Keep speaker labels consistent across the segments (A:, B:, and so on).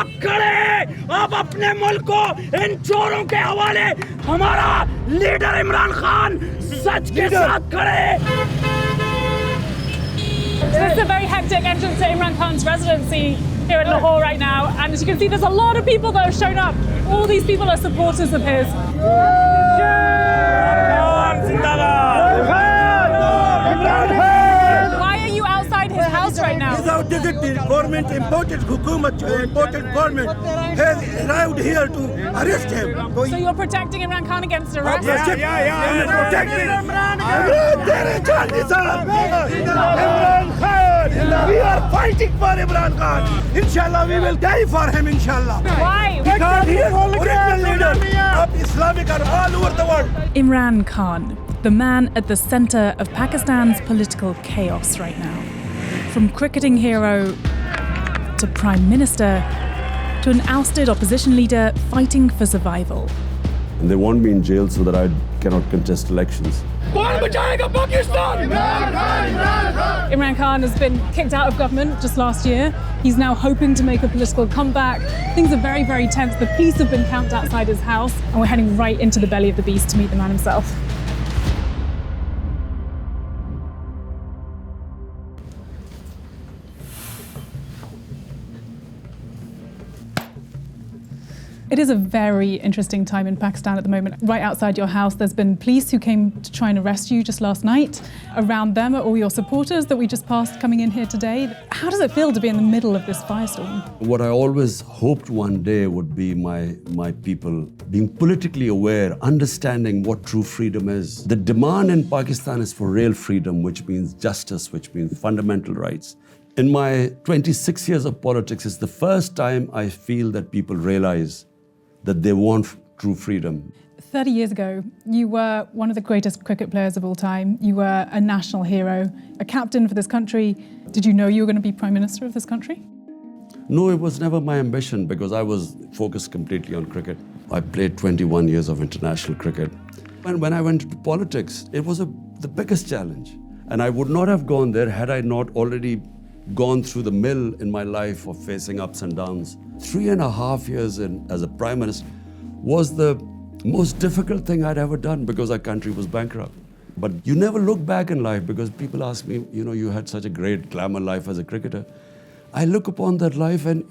A: आप खड़े, आप अपने मुल्क को इन चोरों के हवाले, हमारा लीडर इमरान खान सच के साथ खड़े।
B: So this is a very hectic entrance to Imran Khan's residency here in Lahore right now, and as you can see, there's a lot of people that have shown up. All these people are supporters of his. Why are you outside his house right now?
C: Without ticket, the government, imported government has arrived here to arrest him.
B: So you're protecting Imran Khan against arrest?
C: I'm protecting Imran Khan. We are fighting for Imran Khan. Inshallah, we will die for him, inshallah.
B: Why?
C: Because he is original leader of Islamic and all over the world.
B: Imran Khan, the man at the centre of Pakistan's political chaos right now. From cricketing hero to Prime Minister to an ousted opposition leader fighting for survival.
D: And they want me in jail so that I cannot contest elections.
B: Imran Khan has been kicked out of government just last year. He's now hoping to make a political comeback. Things are very, very tense. The police have been camped outside his house, and we're heading right into the belly of the beast to meet the man himself. It is a very interesting time in Pakistan at the moment. Right outside your house, there's been police who came to try and arrest you just last night. Around them are all your supporters that we just passed coming in here today. How does it feel to be in the middle of this firestorm?
D: What I always hoped one day would be my people being politically aware, understanding what true freedom is. The demand in Pakistan is for real freedom, which means justice, which means fundamental rights. In my 26 years of politics, it's the first time I feel that people realize that they want true freedom.
B: 30 years ago, you were one of the greatest cricket players of all time. You were a national hero, a captain for this country. Did you know you were going to be Prime Minister of this country?
D: No, it was never my ambition because I was focused completely on cricket. I played 21 years of international cricket. And when I went into politics, it was the biggest challenge. And I would not have gone there had I not already gone through the mill in my life of facing ups and downs. 3.5 years as a Prime Minister was the most difficult thing I'd ever done because our country was bankrupt. But you never look back in life because people ask me, you had such a great glamour life as a cricketer. I look upon that life and,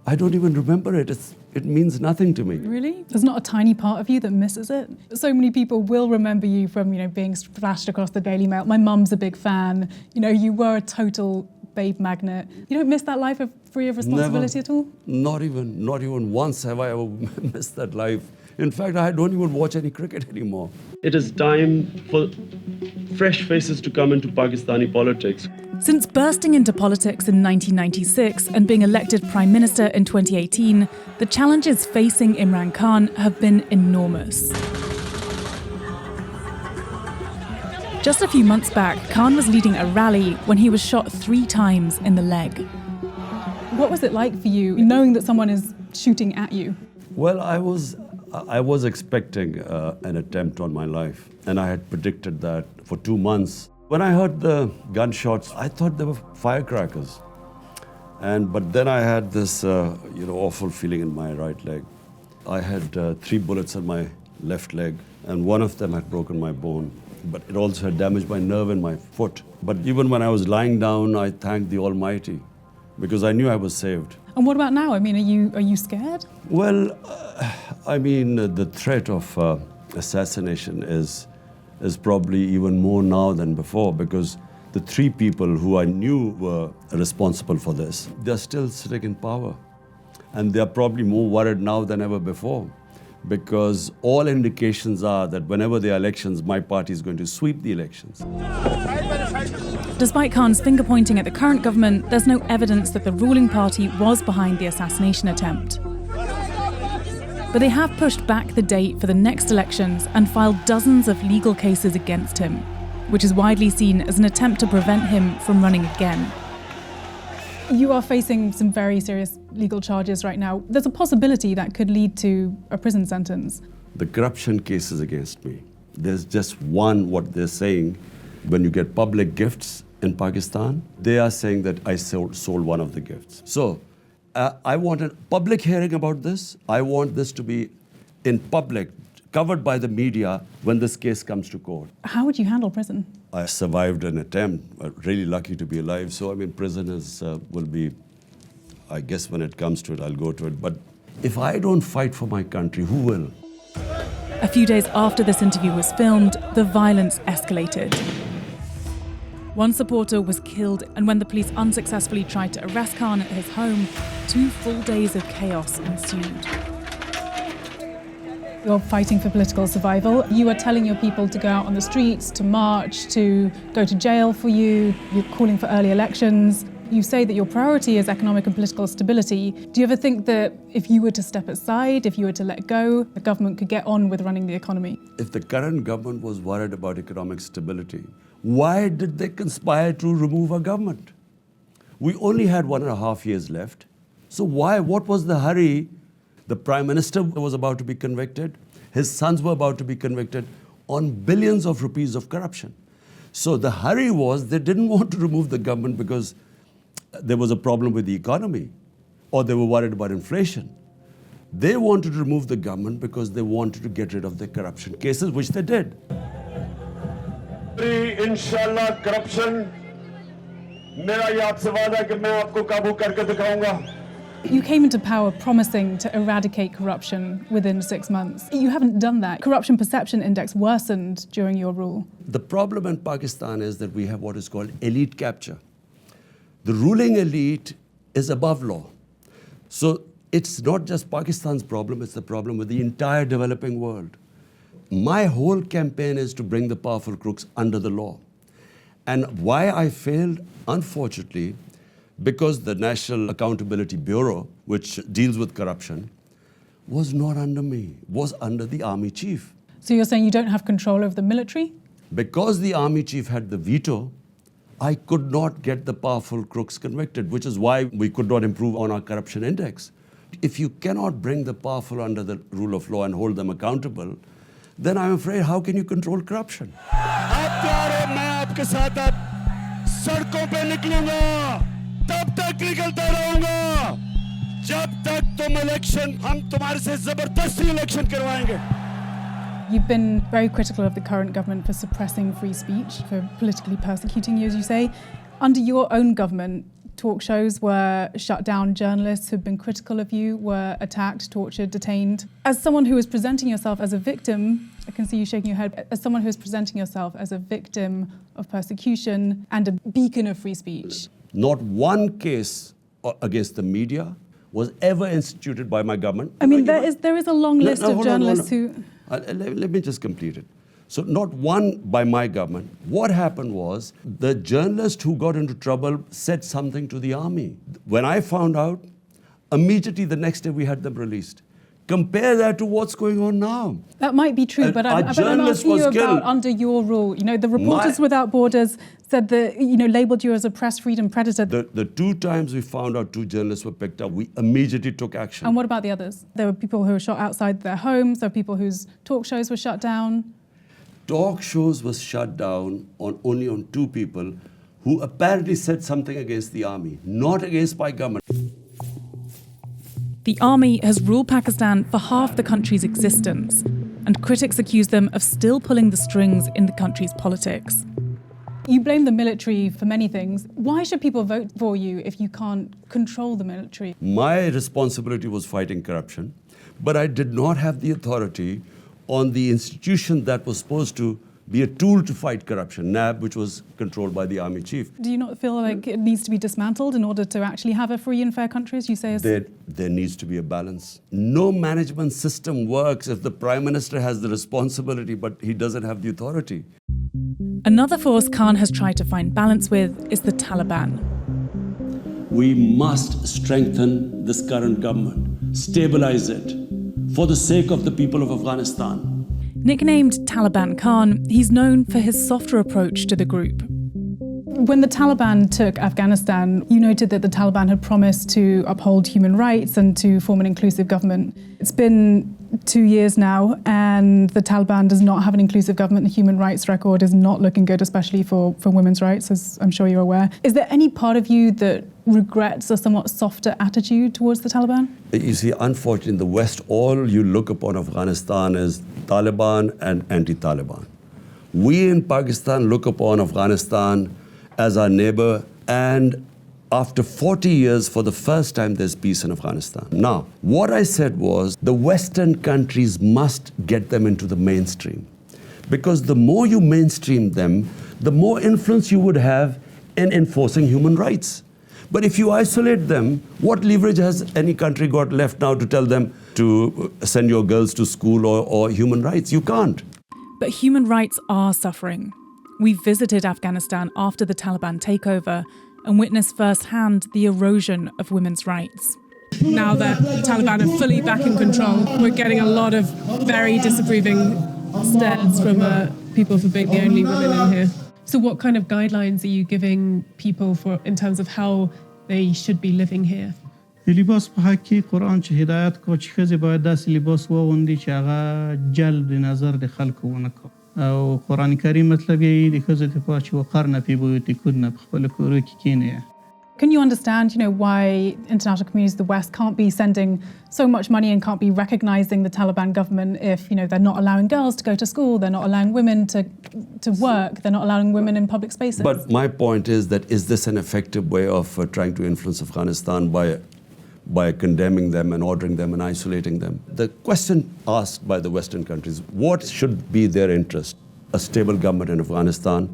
D: I don't even remember it. It means nothing to me.
B: Really? There's not a tiny part of you that misses it? So many people will remember you from, being splashed across the Daily Mail. My mum's a big fan. You were a total babe magnet. You don't miss that life free of responsibility at all?
D: Not even once have I ever missed that life. In fact, I don't even watch any cricket anymore. It is time for fresh faces to come into Pakistani politics.
B: Since bursting into politics in 1996 and being elected Prime Minister in 2018, the challenges facing Imran Khan have been enormous. Just a few months back, Khan was leading a rally when he was shot 3 times in the leg. What was it like for you, knowing that someone is shooting at you?
D: Well, I was expecting an attempt on my life, and I had predicted that for 2 months. When I heard the gunshots, I thought they were firecrackers. But then I had this awful feeling in my right leg. I had 3 bullets in my left leg, and one of them had broken my bone. But it also had damaged my nerve in my foot. But even when I was lying down, I thanked the Almighty because I knew I was saved.
B: And what about now? I mean, are you scared?
D: Well, the threat of assassination is probably even more now than before because the 3 people who I knew were responsible for this, they're still sitting in power. And they're probably more worried now than ever before because all indications are that whenever there are elections, my party is going to sweep the elections.
B: Despite Khan's finger-pointing at the current government, there's no evidence that the ruling party was behind the assassination attempt. But they have pushed back the date for the next elections and filed dozens of legal cases against him, which is widely seen as an attempt to prevent him from running again. You are facing some very serious legal charges right now. There's a possibility that could lead to a prison sentence.
D: The corruption cases against me, there's just one, what they're saying, when you get public gifts in Pakistan, they are saying that I sold one of the gifts. So I want a public hearing about this. I want this to be in public, covered by the media when this case comes to court.
B: How would you handle prison?
D: I survived an attempt. I'm really lucky to be alive. So, I mean, prison will be, I guess when it comes to it, I'll go to it. But if I don't fight for my country, who will?
B: A few days after this interview was filmed, the violence escalated. One supporter was killed, and when the police unsuccessfully tried to arrest Khan at his home, 2 full days of chaos ensued. You're fighting for political survival. You are telling your people to go out on the streets, to march, to go to jail for you. You're calling for early elections. You say that your priority is economic and political stability. Do you ever think that if you were to step aside, if you were to let go, the government could get on with running the economy?
D: If the current government was worried about economic stability, why did they conspire to remove our government? We only had 1.5 years left. So why? What was the hurry? The Prime Minister was about to be convicted. His sons were about to be convicted on billions of rupees of corruption. So the hurry was they didn't want to remove the government because there was a problem with the economy or they were worried about inflation. They wanted to remove the government because they wanted to get rid of the corruption cases, which they did.
C: Inshallah, corruption. मेरा ये आपसे वादा है कि मैं आपको काबू करके दिखाऊंगा.
B: You came into power promising to eradicate corruption within 6 months. You haven't done that. Corruption perception index worsened during your rule.
D: The problem in Pakistan is that we have what is called elite capture. The ruling elite is above law. So it's not just Pakistan's problem, it's the problem with the entire developing world. My whole campaign is to bring the powerful crooks under the law. And why I failed, unfortunately, because the National Accountability Bureau, which deals with corruption, was not under me, was under the army chief.
B: So you're saying you don't have control over the military?
D: Because the army chief had the veto, I could not get the powerful crooks convicted, which is why we could not improve on our corruption index. If you cannot bring the powerful under the rule of law and hold them accountable, then I'm afraid, how can you control corruption?
C: तब तक निकलता रहूंगा जब तक तुम election हम तुम्हारे से जबरदस्ती इलेक्शन करवाएंगे.
B: You've been very critical of the current government for suppressing free speech, for politically persecuting you, as you say. Under your own government, talk shows were shut down, journalists who've been critical of you were attacked, tortured, detained. As someone who is presenting yourself as a victim, I can see you shaking your head, as someone who is presenting yourself as a victim of persecution and a beacon of free speech.
D: Not one case against the media was ever instituted by my government.
B: I mean, there is a long list of journalists who...
D: Let me just complete it. So not one by my government. What happened was the journalist who got into trouble said something to the army. When I found out, immediately the next day we had them released. Compare that to what's going on now.
B: That might be true, but I'm asking you about under your rule. You know, the Reporters Without Borders said that, labelled you as a press freedom predator.
D: The 2 times we found out 2 journalists were picked up, we immediately took action.
B: And what about the others? There were people who were shot outside their homes, there were people whose talk shows were shut down.
D: Talk shows was shut down only on 2 people who apparently said something against the army, not against my government.
B: The army has ruled Pakistan for half the country's existence, and critics accuse them of still pulling the strings in the country's politics. You blame the military for many things. Why should people vote for you if you can't control the military?
D: My responsibility was fighting corruption, but I did not have the authority on the institution that was supposed to be a tool to fight corruption, NAB, which was controlled by the army chief.
B: Do you not feel like it needs to be dismantled in order to actually have a free and fair country, as you say?
D: There needs to be a balance. No management system works if the Prime Minister has the responsibility, but he doesn't have the authority.
B: Another force Khan has tried to find balance with is the Taliban.
D: We must strengthen this current government, stabilize it, for the sake of the people of Afghanistan.
B: Nicknamed Taliban Khan, he's known for his softer approach to the group. When the Taliban took Afghanistan, you noted that the Taliban had promised to uphold human rights and to form an inclusive government. It's been 2 years now, and the Taliban does not have an inclusive government. The human rights record is not looking good, especially for women's rights, as I'm sure you're aware. Is there any part of you that regrets a somewhat softer attitude towards the Taliban?
D: You see, unfortunately, in the West, all you look upon Afghanistan is Taliban and anti-Taliban. We in Pakistan look upon Afghanistan as our neighbor, and after 40 years, for the first time, there's peace in Afghanistan. Now, what I said was the Western countries must get them into the mainstream. Because the more you mainstream them, the more influence you would have in enforcing human rights. But if you isolate them, what leverage has any country got left now to tell them to send your girls to school or human rights? You can't.
B: But human rights are suffering. We visited Afghanistan after the Taliban takeover and witnessed firsthand the erosion of women's rights.
E: Now that the Taliban are fully back in control, we're getting a lot of very disapproving stares from people for being the only women in here. So what kind of guidelines are you giving people in terms of how they should be living here?
F: لباس په حقي قرآن چې هدایت کو چې ښځې باید داسې لباس واغوندي چې هغه جلب د نظر د خلکو ونه کړي او قرآن کریم مطلب یې د ښځو دپاره چې وقرن فی بیوتکن په خپلو کورو کې کښېنئ.
B: Can you understand, why international communities of the West can't be sending so much money and can't be recognizing the Taliban government if, they're not allowing girls to go to school, they're not allowing women to work, they're not allowing women in public spaces?
D: But my point is this an effective way of trying to influence Afghanistan by condemning them and ordering them and isolating them? The question asked by the Western countries, what should be their interest? A stable government in Afghanistan,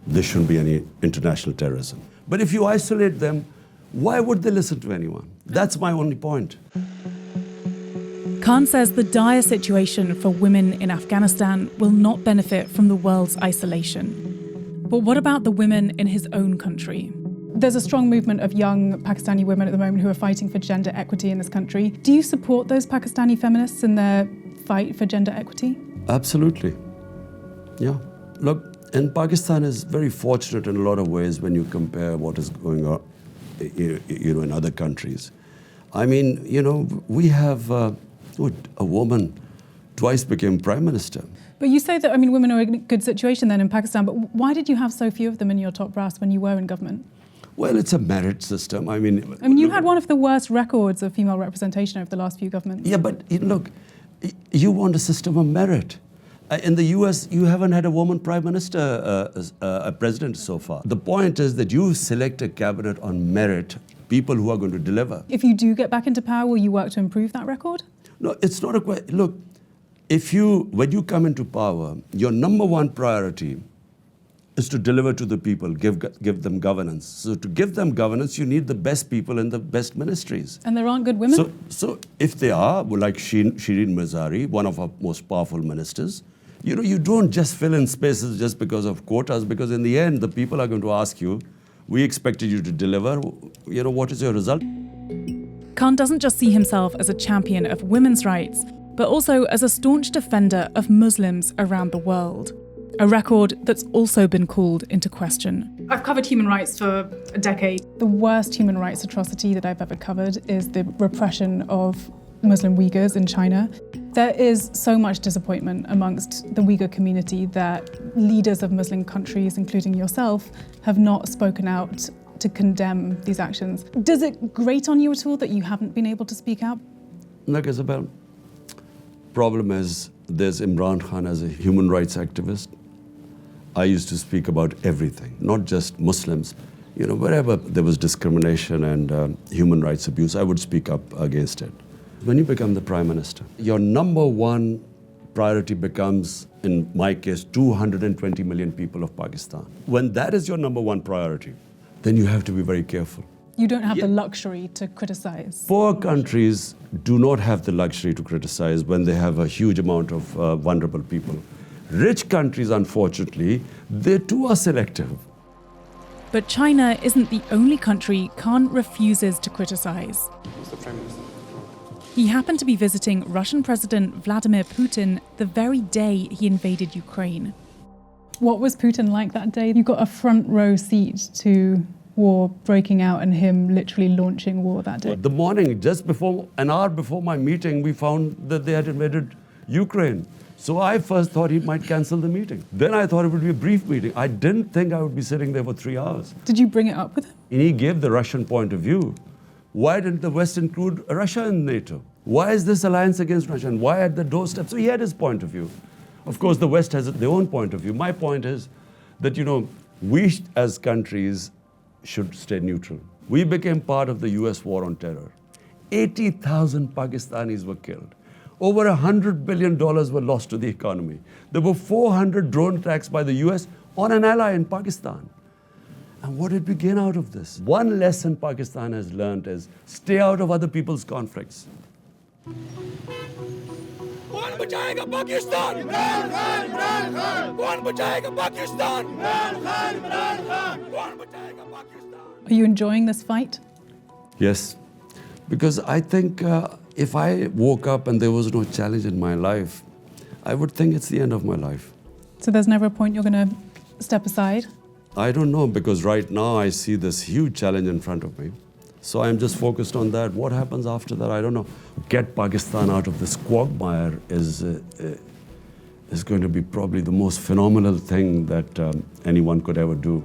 D: there shouldn't be any international terrorism. But if you isolate them, why would they listen to anyone? That's my only point.
B: Khan says the dire situation for women in Afghanistan will not benefit from the world's isolation. But what about the women in his own country? There's a strong movement of young Pakistani women at the moment who are fighting for gender equity in this country. Do you support those Pakistani feminists in their fight for gender equity?
D: Absolutely. Yeah. Look, and Pakistan is very fortunate in a lot of ways when you compare what is going on, in other countries. I mean, we have a woman twice became Prime Minister.
B: But you say that, women are in a good situation then in Pakistan, but why did you have so few of them in your top brass when you were in government?
D: Well, it's a merit system.
B: You had one of the worst records of female representation over the last few governments.
D: Yeah, but look, you want a system of merit. In the US, you haven't had a woman prime minister, a president so far. The point is that you select a cabinet on merit, people who are going to deliver.
B: If you do get back into power, will you work to improve that record?
D: No, it's not a question. Look, when you come into power, your number one priority is to deliver to the people, give them governance. So to give them governance, you need the best people in the best ministries.
B: And there aren't good women?
D: So if they are, like Shireen Mazari, one of our most powerful ministers, you don't just fill in spaces just because of quotas, because in the end, the people are going to ask you, we expected you to deliver, what is your result?
B: Khan doesn't just see himself as a champion of women's rights, but also as a staunch defender of Muslims around the world. A record that's also been called into question. I've covered human rights for a decade. The worst human rights atrocity that I've ever covered is the repression of Muslim Uyghurs in China. There is so much disappointment amongst the Uyghur community that leaders of Muslim countries, including yourself, have not spoken out to condemn these actions. Does it grate on you at all that you haven't been able to speak out?
D: Look, Isabel, problem is there's Imran Khan as a human rights activist. I used to speak about everything, not just Muslims. Wherever there was discrimination and human rights abuse, I would speak up against it. When you become the Prime Minister, your number one priority becomes, in my case, 220 million people of Pakistan. When that is your number one priority, then you have to be very careful.
B: You don't have the luxury to criticize.
D: Poor countries do not have the luxury to criticize when they have a huge amount of vulnerable people. Rich countries, unfortunately, they too are selective.
B: But China isn't the only country Khan refuses to criticize. He happened to be visiting Russian President Vladimir Putin the very day he invaded Ukraine. What was Putin like that day? You got a front row seat to war breaking out and him literally launching war that day.
D: The morning, just before, an hour before my meeting, we found that they had invaded Ukraine. So I first thought he might cancel the meeting. Then I thought it would be a brief meeting. I didn't think I would be sitting there for 3 hours.
B: Did you bring it up with him?
D: And he gave the Russian point of view. Why didn't the West include Russia in NATO? Why is this alliance against Russia? And why at the doorstep? So he had his point of view. Of course, the West has their own point of view. My point is that, we as countries should stay neutral. We became part of the US war on terror. 80,000 Pakistanis were killed. Over $100 billion were lost to the economy. There were 400 drone attacks by the US on an ally in Pakistan. And what did we gain out of this? One lesson Pakistan has learned is stay out of other people's conflicts.
A: कौन बचाएगा पाकिस्तान? इमरान खान, इमरान खान. कौन बचाएगा पाकिस्तान? इमरान खान, इमरान खान. कौन बचाएगा Pakistan?
B: Are you enjoying this fight?
D: Yes, because I think if I woke up and there was no challenge in my life, I would think it's the end of my life.
B: So there's never a point you're going to step aside?
D: I don't know, because right now I see this huge challenge in front of me. So I'm just focused on that. What happens after that, I don't know. Get Pakistan out of this quagmire is going to be probably the most phenomenal thing that anyone could ever do.